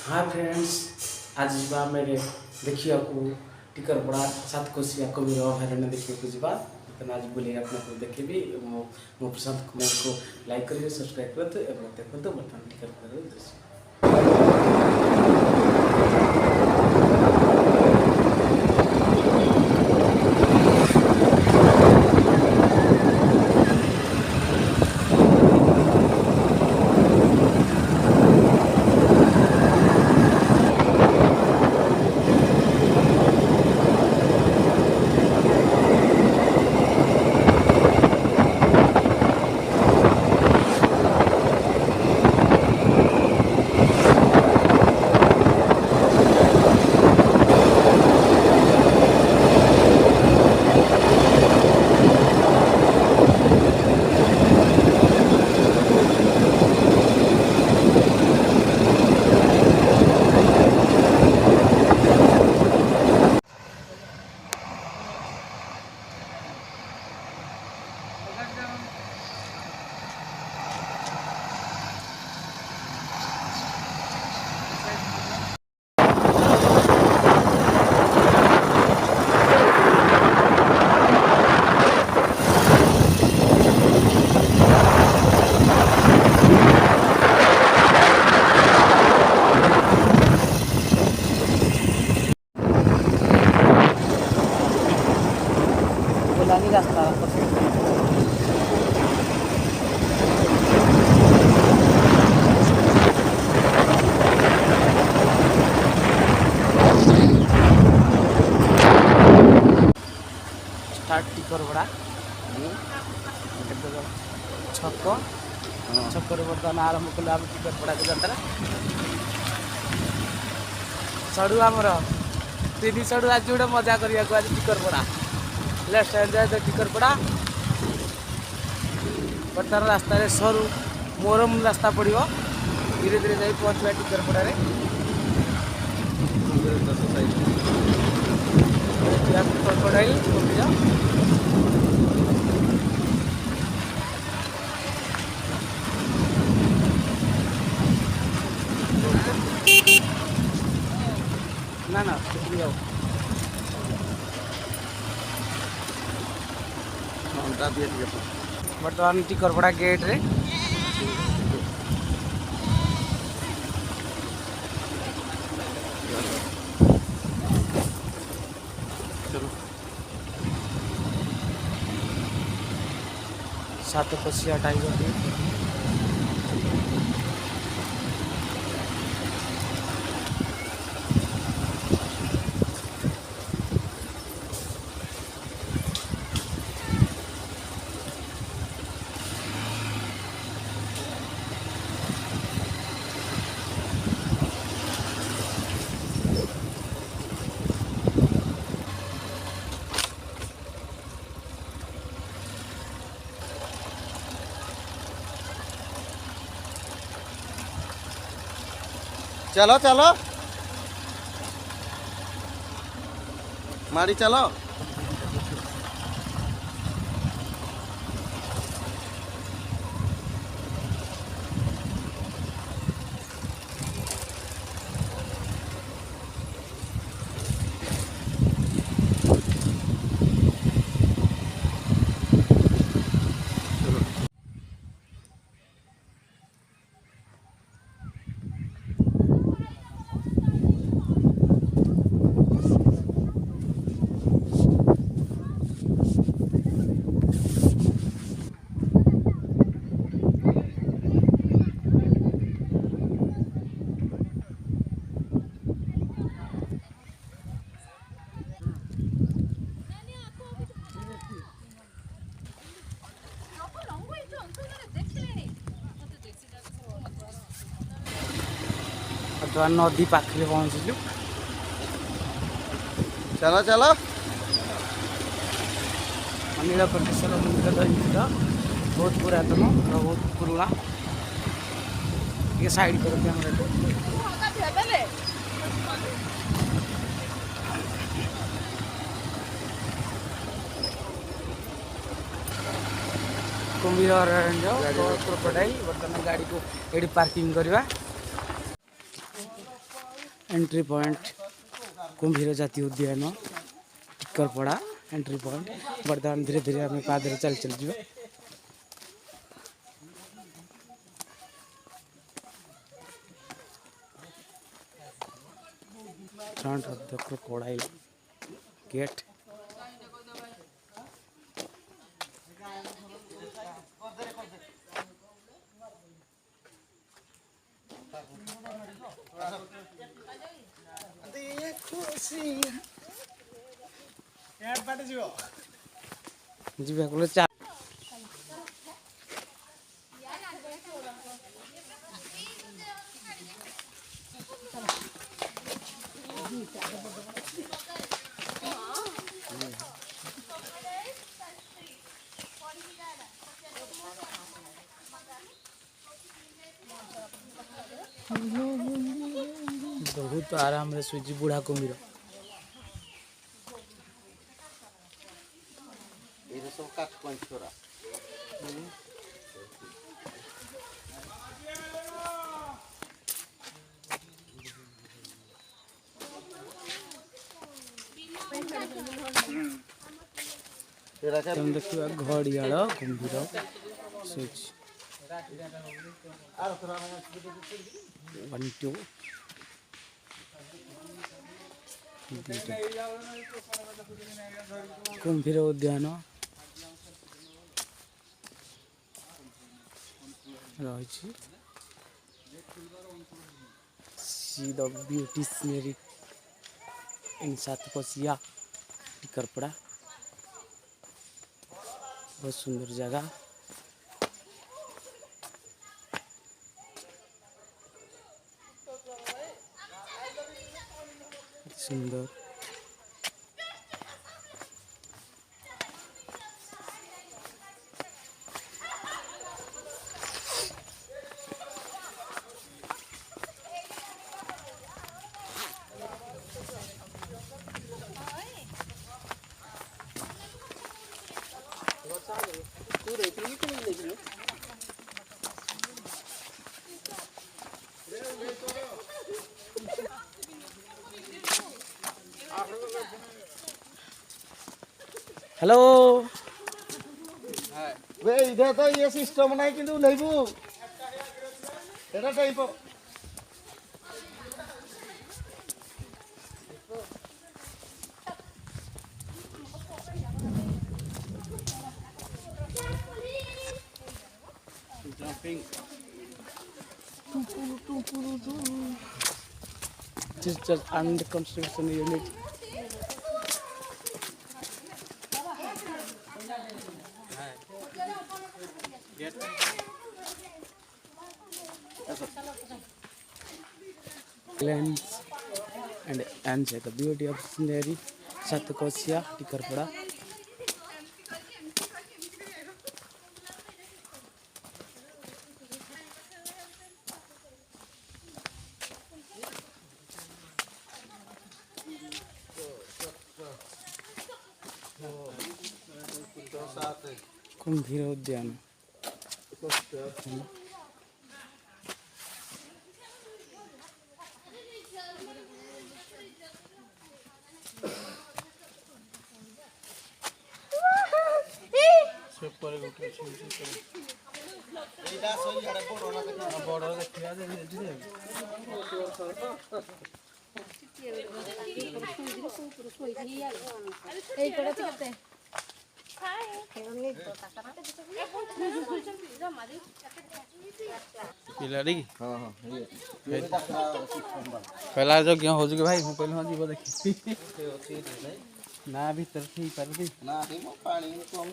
हाँ फ्रेंड्स, आज जा मेरे देखिए टिकर पड़ा सात कोशिया कबीर अभयारण्य देखिए जावा तो आज बोले आपको देखी मो प्रशांत कुमार को लाइक करेंगे सब्सक्राइब करते देखते बर्तमान टिकर पड़ा दृश्य। रास्ता स्टार्ट टिकर बड़ा छक छक बर्तमान आरंभ कल आम टिकर पड़ा के जाता चढ़ू आमर तीन चढ़ू आज गोटे मजा करने को आज टिकर पड़ा लेट्स एंजॉय द टिकर पड़ा। बर्तमान रास्ता सरू मोरम रास्ता पड़ो धीरे धीरे जाई पहुँचवा टिकर पड़ा पढ़ाई ना ना जाओ बर्तमान टिकरपड़ा गेट रे सात कोशिया टाइगर चलो चलो मारी चलो बर्तमान नदी पाखे पहुँचलु चलो चलो नीलकंठेश्वर मंदिर बहुत पुरातन बहुत पुराना ये साइड कर कुंभीर पढ़ाई बर्तमान गाड़ी को ये पार्किंग करवा एंट्री पॉइंट कुंभीर जातीय उद्यान टिकरपड़ा एंट्री पॉइंट बर्तमान धीरे धीरे आम पादे चल चल जी front of the crocodile gate जी चा बहुत आराम रे सुजी बुढ़ा कुम्भीर तुम देखिए घड़ियाल कुम्भीर सुजी 1 2 कुम्भीर उद्यान रही सी द ब्यूटी सीनरी इन सातकोशिया टिकरपड़ा बहुत सुंदर जगह सुंदर हेलो वे इधर तो ये सिस्टम नहीं किंतु नहीं बु एटा type jumping digital and construction unit Glens and enjoy the beauty of scenery Satkosya Tikarpada कुम्भीर उद्यान पहला जो क्या हो चुके भाई पहले हाँ जीव देखी ना भीतर थी पारती ना मो पानी कम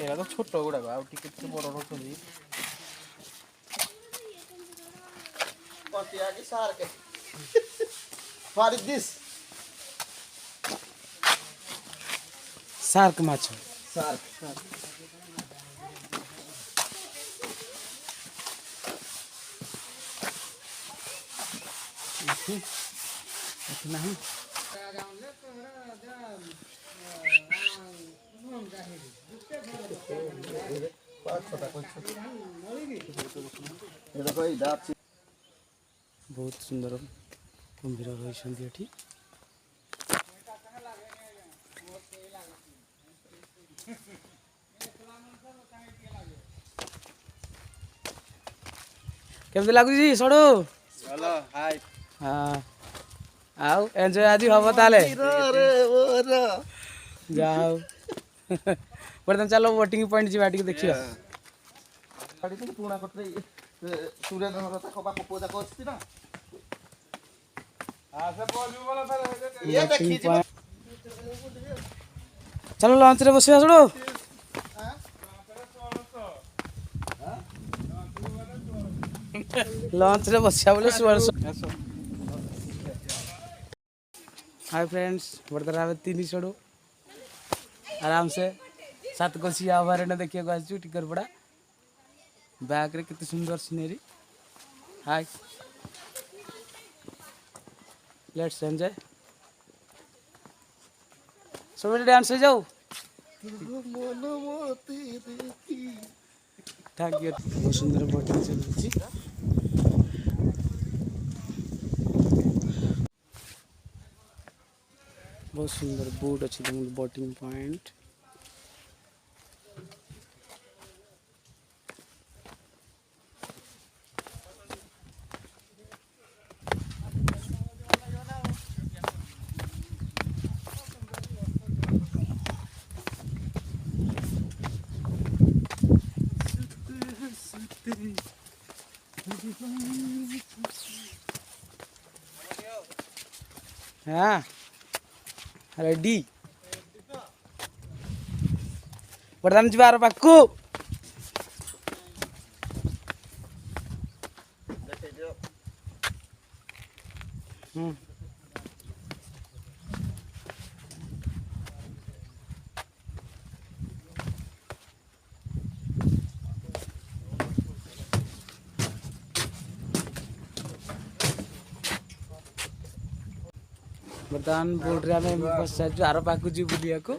एरा तो छोट गुड़ा आ टिकेट के बड़ रखुनी पतिया की सार के व्हाट इज दिस शार्क माछ सार्क नहीं କଥା କହିଛୁ ଏ ଦେଖ ଏଇଟା ଅଛି ବହୁତ ସୁନ୍ଦର କୁମ୍ଭୀର ରହିଛନ୍ତି ଏଠି। କେମିତି ଲାଗୁଛି ସଡ଼ୁ? ଭଲ ହାଇ ହଁ ଆଉ ଏନ୍ଜୟ ଆଜି ହବ ତାହେଲେ। ଯାହା ହଉ ବର୍ତ୍ତମାନ ଚାଲ ବୋଟିଂ ପଏଣ୍ଟ ଯିବା ଟିକେ ଦେଖିବା। ପୁରୁଣା କଟରେ ସୁରେନ୍ଦ୍ର ତାଙ୍କ ବାପ ପୁଅ ଯାକ ଅଛି ନା ବୋଟିଂ ପଏଣ୍ଟ ଚାଲ ଲଞ୍ଚରେ ବସିବା ସଡ଼ୁ। ଲଞ୍ଚରେ ବସିବା ବୋଲେ हाय फ्रेंड्स वर्तमान आम 3 सड़ू आराम से सातकोशिया अभयारण्य देखिए आसू टिकरपड़ा बैक रे कितनी सुंदर सीनरी। हाय लेट्स एंजॉय सब डांस हो जाओ। थैंक यू बहुत सुंदर बोटिंग चलुची। बहुत सुंदर बोट अच्छी बोटिंग पॉइंट। हाँ रेडी वर्तमान जीवार पाखु बर्तमान बोट रे आम बस आर पाक जी बुलिया को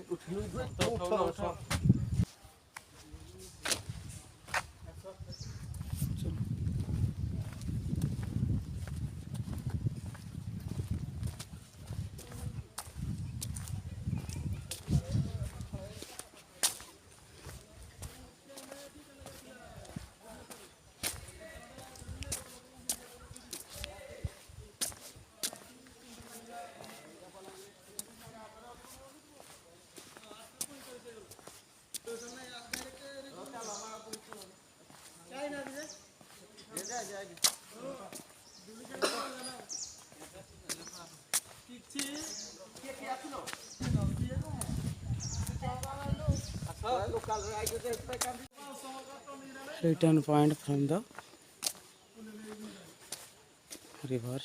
return point from the river.